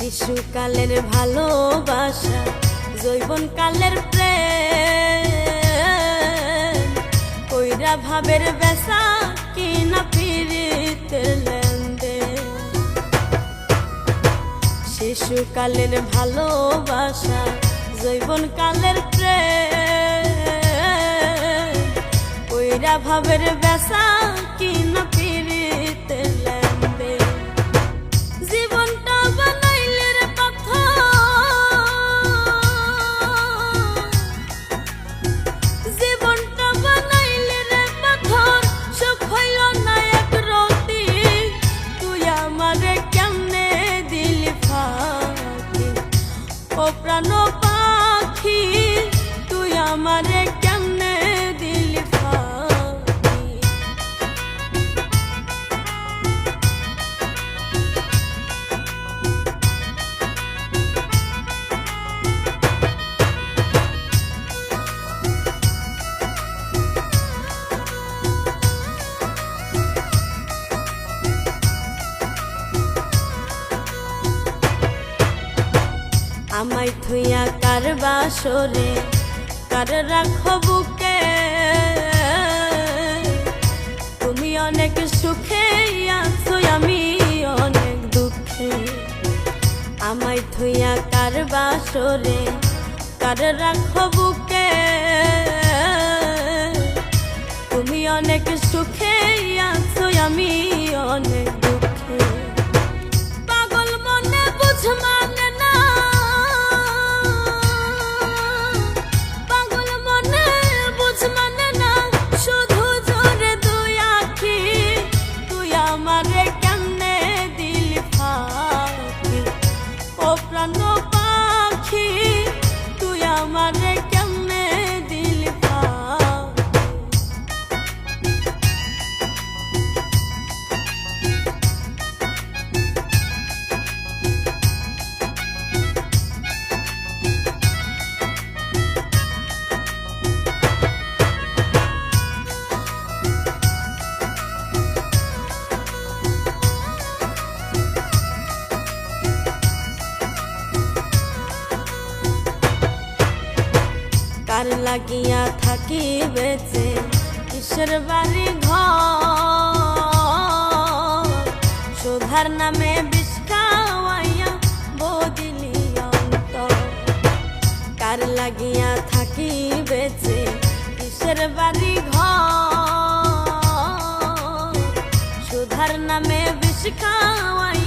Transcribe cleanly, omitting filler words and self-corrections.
শিশুকালের ভালোবাসা, যৌবনকালের প্রেম, কইরা ভাবের বেচা কিনা পিরিতের লেনদেন। শিশুকালের ভালোবাসা, যৌবনকালের প্রেম, কইরা ভাবের বেচা কিনা পিরিতের লেনদেন। জীবনটা বানাইলে রে পাথর, জীবনটা বানাইলে রে পাথর, সুখ হইল না এক রতি। তুই আমারে কেমনে দিলি ফাঁকি, ও প্রাণ পাখি, তুই আমারে কেমনে দিলি ফাঁকি। আমায় থুইয়া কার বাসরে কার রাখো বুকে, তুমি অনেক সুখে আছো আমি অনেক দুঃখে। আমায় থুইয়া কার বাসরে কার রাখো বুকে, তুমি অনেক সুখে আছো আমি অনেক দুঃখে। পাগল মনে বুঝ মানে না, পাগল মনে বুঝ মানে না, শুধু জোরে দুই আখি। তুই আমারে কেমনে দিলি ফাঁকি, ও প্রাণ পাখি, তুই আমারে কেমনে দিলি ফাঁকি। কার লাগিয়া থাকি বেঁচে কিসের বাড়ি ঘর, সুধার নামে বিষ খাওয়াইয়া বদিলি অন্তর। কার লাগিয়া থাকি বেঁচে কিসের বাড়ি ঘর, সুধার নামে বিষ খাওয়াইয়া